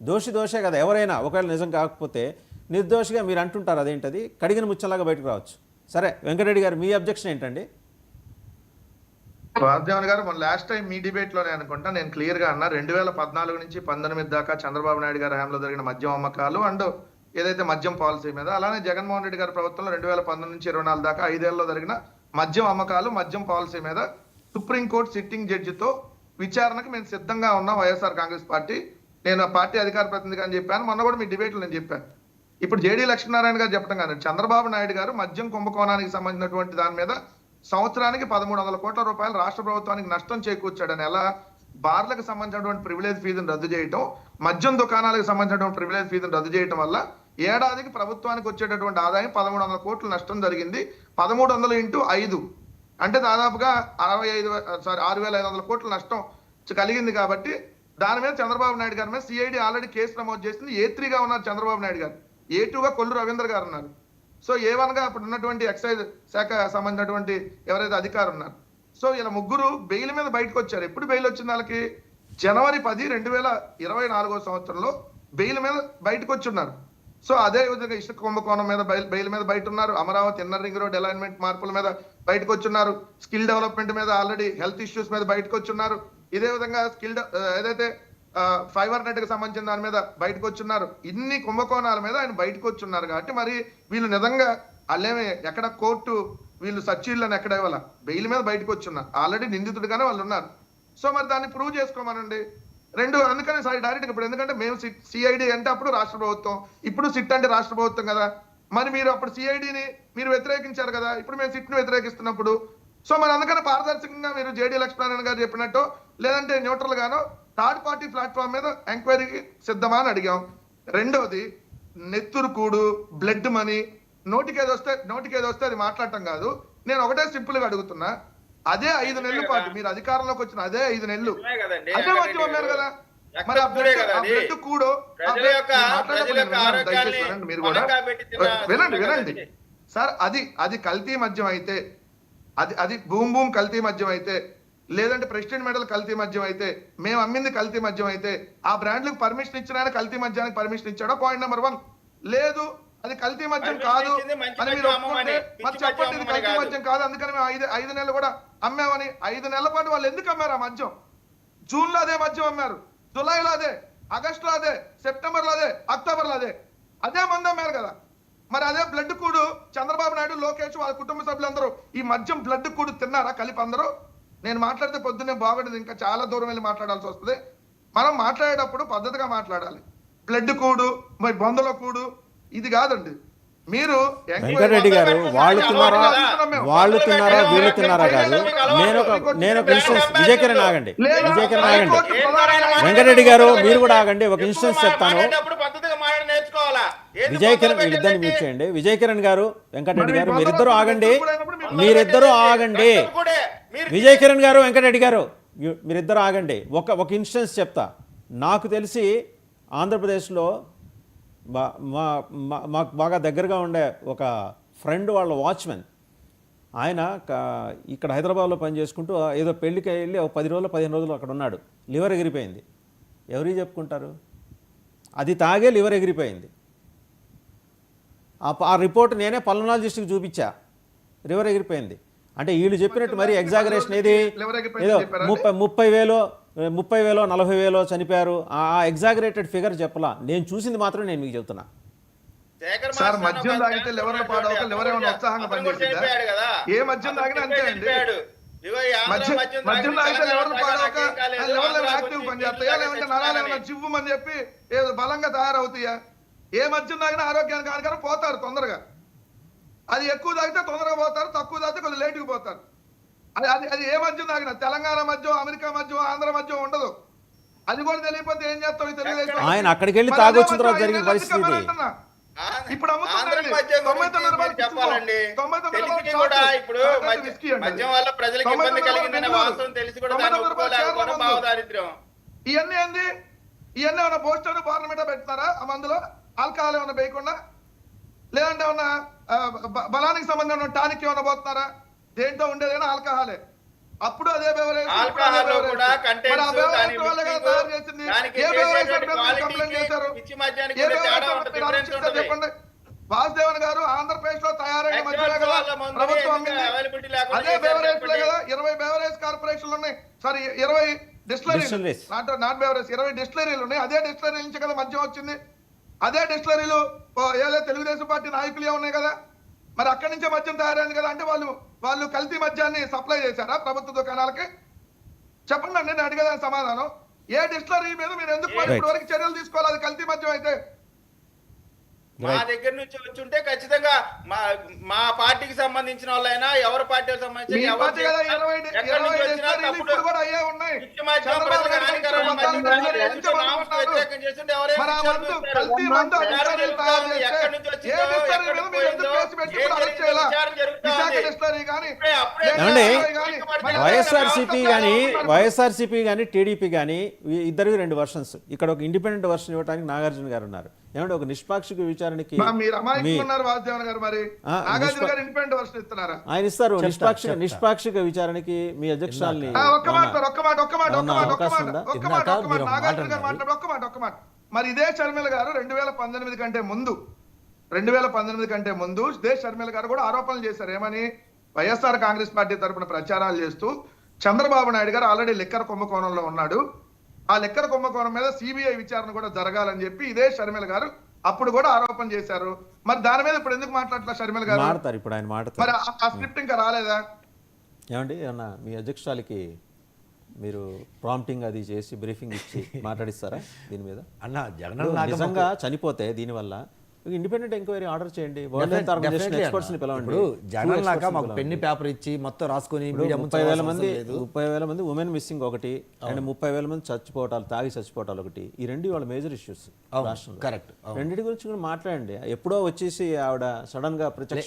దోషే కదా ఎవరైనా, ఒకవేళ నిజం కాకపోతే నిర్దోషిగా మీరు అంటుంటారు, అదేంటది కడిగిన ముచ్చలాగా బయటకు రావచ్చు. సరే వెంకటరెడ్డి గారు మీ అబ్జెక్షన్ ఏంటండి? వాద్యావన్ గారు మన లాస్ట్ టైం మీ డిబేట్ లోనే అనుకుంటా నేను క్లియర్ గా అన్నా 2014 నుంచి 19 దాకా చంద్రబాబు నాయుడు గారి హయాంలో జరిగిన మద్యం అమ్మకాలు అండ్ ఏదైతే మద్యం పాలసీ మీద, అలానే జగన్మోహన్ రెడ్డి గారి ప్రభుత్వంలో 2019 నుంచి 24 దాకా 5 ఏళ్లలో జరిగిన మద్యం అమ్మకాలు మద్యం పాలసీ మీద సుప్రీంకోర్టు సిట్టింగ్ జడ్జితో విచారణకు మేము సిద్ధంగా ఉన్నాం వైఎస్ఆర్ కాంగ్రెస్ పార్టీ. నేను ఆ పార్టీ అధికార ప్రతినిధిగా అని చెప్పాను, మొన్న కూడా మీ డిబేట్లో నేను చెప్పాను. ఇప్పుడు జేడీ లక్ష్మీనారాయణ గారు చెప్పడం కాదు, చంద్రబాబు నాయుడు గారు మద్యం కుంభకోణానికి సంబంధించినటువంటి దాని మీద సంవత్సరానికి 1300 కోట్ల రూపాయలు రాష్ట్ర ప్రభుత్వానికి నష్టం చేకూర్చాడని, ఎలా బార్లకు సంబంధించినటువంటి ప్రివిలేజ్ ఫీజును రద్దు చేయటం, మద్యం దుకాణాలకు సంబంధించినటువంటి ప్రివిలేజ్ ఫీజును రద్దు చేయటం వల్ల ఏడాదికి ప్రభుత్వానికి వచ్చేటటువంటి ఆదాయం 1300 కోట్ల నష్టం జరిగింది. 1300 ఇంటూ 5 అంటే దాదాపుగా 6500 కోట్ల నష్టం కలిగింది. కాబట్టి దాని మీద చంద్రబాబు నాయుడు గారి మీద సిఐడి ఆల్రెడీ కేసు నమోదు చేసింది. A3గా ఉన్నారు చంద్రబాబు నాయుడు గారు, A2గా కొల్లు రవీంద్ర గారు ఉన్నారు. సో A1గా అప్పుడు ఉన్నటువంటి ఎక్సైజ్ శాఖ సంబంధించినటువంటి ఎవరైతే అధికారులు ఉన్నారు. సో ఇలా ముగ్గురు బెయిల్ మీద బయటకు వచ్చారు. ఎప్పుడు బెయిల్ వచ్చింది వాళ్ళకి? జనవరి 10, 2024 సంవత్సరంలో బెయిల్ మీద బయటకు వచ్చి ఉన్నారు. సో అదే విధంగా ఇసుక కుంభకోణం మీద బెయిల్ మీద బయట ఉన్నారు. Amaravati inner ring road alignment మార్పుల మీద బయటకు వచ్చున్నారు. స్కిల్ డెవలప్మెంట్ మీద, ఆల్రెడీ హెల్త్ ఇష్యూస్ మీద బయటకు వచ్చున్నారు. ఇదే విధంగా ఏదైతే ఫైబర్ నెట్ కి సంబంధించిన దాని మీద బయటకు వచ్చున్నారు. ఇన్ని కుంభకోణాల మీద ఆయన బయటకు వచ్చున్నారు. కాబట్టి మరి వీళ్ళు నిజంగా వాళ్ళేమి ఎక్కడ కోర్టు వీళ్ళు సచ్చీళ్ళని ఎక్కడ ఇవ్వాల, బెయిల్ మీద బయటకు వచ్చున్నారు. ఆల్రెడీ నిందితుడిగానే వాళ్ళు ఉన్నారు. సో మరి దాన్ని ప్రూవ్ చేసుకోమనండి. అందుకని సారీ డైరెక్ట్ ఇప్పుడు, ఎందుకంటే మేము సిఐడి అంటే అప్పుడు రాష్ట్ర ప్రభుత్వం, ఇప్పుడు సిట్ అంటే రాష్ట్ర ప్రభుత్వం కదా. మరి మీరు అప్పుడు సిఐడిని మీరు వ్యతిరేకించారు కదా, ఇప్పుడు మేము సిట్ ని వ్యతిరేకిస్తున్నప్పుడు సో మరి అందుకని పారదర్శకంగా మీరు జేడీ లక్ష్మీనారాయణ గారు చెప్పినట్టు, లేదంటే న్యూట్రల్ గానో థర్డ్ పార్టీ ప్లాట్ఫామ్ మీద ఎంక్వైరీకి సిద్ధమా అని అడిగాం. రెండోది నెత్తురు కూడు, బ్లడ్ మనీ, నోటికేది వస్తే అది మాట్లాడటం కాదు. నేను ఒకటే సింపుల్ గా అడుగుతున్నా, అదే 5 నెలల పాటు మీరు అధికారంలోకి వచ్చిన అదే 5 నెలలు అదే మధ్య ఉన్నారు కదా, మరి ఆ బ్లడ్ కూడో మీరు కూడా వినండి సార్, అది కల్తీ మద్యం అయితే, అది భూమ్ కల్తీ మద్యం అయితే, లేదంటే ప్రెసిడెంట్ మెడల్ కల్తీ మద్యం అయితే, మేము అమ్మింది కల్తీ మద్యం అయితే, ఆ బ్రాండ్లకు పర్మిషన్ ఇచ్చిన ఆయన కల్తీ మద్యానికి పర్మిషన్ ఇచ్చాడో? Point number 1. లేదు అది కల్తీ మద్యం కాదు అని మీరు ఒప్పుకుంటే మరి చెప్పండి ఇది కల్తీ మద్యం కాదు, అందుకని మేము 5 నెలలు కూడా అమ్మామని. 5 నెలల పాటు వాళ్ళు ఎందుకు అమ్మారు ఆ మద్యం? జూన్ లో అదే మద్యం అమ్మారు, జూలైలో అదే, ఆగస్టులో అదే, సెప్టెంబర్ లో అదే, అక్టోబర్ లో అదే మంది అమ్మారు కదా. మరి అదే బ్లడ్ కూడు చంద్రబాబు నాయుడు, లోకేష్, వాళ్ళ కుటుంబ సభ్యులందరూ ఈ మద్యం బ్లడ్ కూడు తిన్నారా కలిపి అందరూ? నేను మాట్లాడితే పొద్దున్నే బాగుండదు, ఇంకా చాలా దూరం వెళ్ళి మాట్లాడాల్సి వస్తుంది. మనం మాట్లాడేటప్పుడు పద్ధతిగా మాట్లాడాలి. బ్లడ్ కూడు, మరి బొందల కూడు ఇది కాదండి. మీరు వెంకటరెడ్డి గారు వాళ్ళు తిన్నారా వీళ్ళు తిన్నారా కాదు. నేను ఒక ఇన్స్టెన్స్, విజయకిరణ్ ఆగండి, వెంకటరెడ్డి గారు మీరు కూడా ఆగండి, ఒక ఇన్స్టెన్స్ చెప్తాను. విజయకిరణ్ వీళ్ళిద్దరిని మ్యూట్ చేయండి. విజయకిరణ్ గారు, వెంకటరెడ్డి గారు మీరిద్దరూ ఆగండి. విజయకిరణ్ గారు, వెంకటరెడ్డి గారు మీరిద్దరు ఆగండి. ఒక ఇన్స్టెన్స్ చెప్తా. నాకు తెలిసి ఆంధ్రప్రదేశ్లో మాకు బాగా దగ్గరగా ఉండే ఒక ఫ్రెండ్ వాళ్ళ వాచ్మెన్, ఆయన ఇక్కడ హైదరాబాద్లో పనిచేసుకుంటూ ఏదో పెళ్ళికి వెళ్ళి 10 రోజులు 15 రోజులు అక్కడ ఉన్నాడు. లివర్ ఎగిరిపోయింది. ఎవరికి చెప్పుకుంటారు? అది తాగే లివర్ ఎగిరిపోయింది. ఆ రిపోర్ట్ నేనే పల్మనాలజిస్ట్కి చూపించా, లివర్ ఎగిరిపోయింది. అంటే వీళ్ళు చెప్పినట్టు మరి ఎగ్జాగరేషన్ ఏది, ఏదో 30,000 40,000 చనిపోయారు, ఆ ఎగ్జాగరేటెడ్ ఫిగర్ చెప్పలా. నేను చూసింది మాత్రం నేను మీకు చెప్తున్నా. సార్ మద్యం తాగితే లివర్ పాడవక లివర్ ఏమైనా ఉత్సాహంగా పనిచేసిందా? ఏ మద్యం తాగినా అంతే అండి. మద్యం తాగితే లివర్ పాడవక లివర్లో యాక్టివ్ పనిచేస్తాయా, లేదంటే నరాలు ఏమైనా చివ్వమని చెప్పి ఏదో బలంగా తయారవుతాయా? ఏ మద్యం తాగినా ఆరోగ్యానికి హానికరం, పోతారు తొందరగా. అది ఎక్కువ తాగితే తొందరగా పోతారు, తక్కువ తాగితే కొంచెం లేటుగా పోతారు. అది ఏ మద్యం తాగినా, తెలంగాణ మద్యం, అమెరికా మద్యం, ఆంధ్ర మద్యం ఉండదు. అది కూడా తెలియకపోతే ఏం చేస్తాం? తెలుగుదేశం ఆయన అక్కడికి వెళ్ళి తాగొచ్చిన తర్వాత జరిగిన పరిస్థితి ఇప్పుడు ఇవన్నీ ఏంది? ఇవన్నీ ఏమన్నా పోస్టర్ పార్లమెంట్ పెడతారా? ఆ మందులో ఆల్కహాల్ ఏమన్నా వేయకుండా, లేదంటే ఏమన్నా బలానికి సంబంధించిన టానిక్ ఏమన్నా పోతున్నారా? దేంట్లో ఉండేదైనా ఆల్కహాలే. అప్పుడు అదే బెవరేజ్ ఆల్కహాల్ లో కూడా కంటెంట్స్ దాని తయారు చేసింది. దానికి ఏ బెవరేజ్ చేసేటువంటి మీద మీరు కంప్లైంట్ క్వాలిటీకి చేశారు? పిచ్చి మద్యానికి ఏ కూడా బెవరేజ్ తేడా మీద ఉంటుంది, మీరు డిఫరెన్స్ ఆలోచిస్తే ఉంటుంది. చెప్పండి. వాసుదేవన్ గారు ఆంధ్రప్రదేశ్ లో తయారైన మధ్యలో Actuals కదా వాళ్ళ మందులు ప్రభుత్వం ఎందుకు అమ్మింది. availability లేకుండా అదే చేశారు బెవరేజ్ చెప్పండి. కదా 20 బెవరేజ్ కార్పొరేషన్లు ఉన్నాయి. Sorry 20 డిస్టిలరీలు, Distilleries. నాట్ బెవరేజ్ 20 డిస్టిలరీలు ఉన్నాయి. అదే డిస్టిలరీ నుంచి కదా మద్యం వచ్చింది. అదే డిస్టిలరీలు ఏదో తెలుగుదేశం పార్టీ నాయకులే ఉన్నాయి కదా. మరి అక్కడి నుంచే మద్యం తయారైంది కదా. అంటే వాళ్ళు కల్తీ మద్యాన్ని సప్లై చేశారా ప్రభుత్వ దుకాణాలకి? చెప్పండి అండి, నేను అడిగేదాని సమాధానం. ఏ డిస్టిలరీ మీద మీరు ఎందుకు మరి Right. ఇప్పటివరకు చర్యలు తీసుకోవాలి? అది కల్తీ మద్యం అయితే మా దగ్గర నుంచి వచ్చి ఉంటే ఖచ్చితంగా మా పార్టీకి సంబంధించిన వాళ్ళైనా ఎవరి పార్టీకి మీ సంబంధించిన పార్టీ కదా 20 ఎక్కడి నుంచి వచ్చినా డిస్టిలరీలు తప్పుడు ఇప్పుడు కూడా అయ్యే ఉన్నాయి. పిచ్చి మద్యం చంద్రబాబు ప్రజలకు నాయుడు హానికరమైన గారు మద్యం మొత్తాన్ని కానీ డిస్టిలరీ నామ్స్ నుంచి వ్యతిరేకం చేస్తుంటే ఎవరైనా మరి ఆ శిక్షలు మందు వేస్తారు. కల్తీ మందు విచారణ డిస్టిలరీలు తయారు జరుగుతోంది. చేస్తే ఎక్కడి నుంచి ఏ వచ్చిందో, డిస్టిలరీ ఎక్కడికి మీద మీరు ఎందుకు పోయిందో, కేసు పెట్టి ఏం కూడా అరెస్ట్ జరిగిందో చేయాలా? విచారణ జరుగుతోంది. విశాఖ డిస్టిలరీ కానీ ఏమండి? మరి వైఎస్ఆర్సీపీ కానీ టీడీపీ కానీ ఇద్దరివి 2 వర్షన్స్. ఇక్కడ ఒక ఇండిపెండెంట్ వర్షన్ ఇవ్వడానికి నాగార్జున గారు ఉన్నారు. ఏమంటే ఒక నిష్పాక్షిక విచారణకి మీరు అమాయకులు ఉన్నారు వాసుదేవన్ గారు. మరి నాగార్జున గారు ఇండిపెండెంట్ వర్షన్ ఇస్తున్నారా? ఆయన ఇస్తారు. నిష్పాక్షిక విచారణకి మీ అధ్యక్షురాల్ని ఒక్క మాట అవకాశం ఉందా? నాగార్జున గారు మాట్లాడు ఒక్క మాట. మరి ఇదే షర్మిల గారు 2019 కంటే ముందు ఇదే షర్మిల గారు కూడా ఆరోపణలు చేశారు. ఏమని? వైఎస్ఆర్ కాంగ్రెస్ పార్టీ తరపున ప్రచారాలు చేస్తూ చంద్రబాబు నాయుడు గారు ఆల్రెడీ లిక్కర్ కుంభకోణంలో ఉన్నాడు, ఆ లిక్కర్ కుంభకోణం మీద సిబిఐ విచారణ కూడా జరగాలని చెప్పి ఇదే షర్మిల గారు అప్పుడు కూడా ఆరోపణ చేశారు. మరి దాని మీద ఇప్పుడు ఎందుకు మాట్లాడట్లా షర్మిల గారు? మాడతారు ఇప్పుడు ఆయన మరి మాడతారు. ఆ స్క్రిప్ట్ ఇంకా రాలేదా? ఏమండి ఏమన్నా మీ అధ్యక్షురాలకి మీరు ప్రాంప్టింగ్ అది చేసి బ్రీఫింగ్ ఇచ్చి మాట్లాడిస్తారా దీని మీద? అన్న జగన్ ఇప్పుడు నిజంగా చనిపోతే దీనివల్ల ఇండిపెండెంట్ ఎంక్వైరీ ఆర్డర్ చేయండి. వరల్డ్ హెల్త్ ఆర్గనైజేషన్ ఎక్స్పర్ట్స్ ని పిలవండి. ఇప్పుడు జగన్ లాగా మాకు పెన్ని పేపర్ ఇచ్చి మొత్తం రాసుకొని మీడియా ముందు 30,000 మంది ఉమెన్ మిస్సింగ్ ఒకటి అండ్ 30,000 మంది చచ్చిపోవటాలు, తాగి చచ్చిపోవటాలు ఒకటి. ఈ రెండు వాళ్ళ మేజర్ ఇష్యూస్ రాష్ట్రంలో. కరెక్ట్. రెండింటి గురించి కూడా మాట్లాడండి. ఎప్పుడో వచ్చేసి ఆవిడ సడన్ గా ప్రత్యక్ష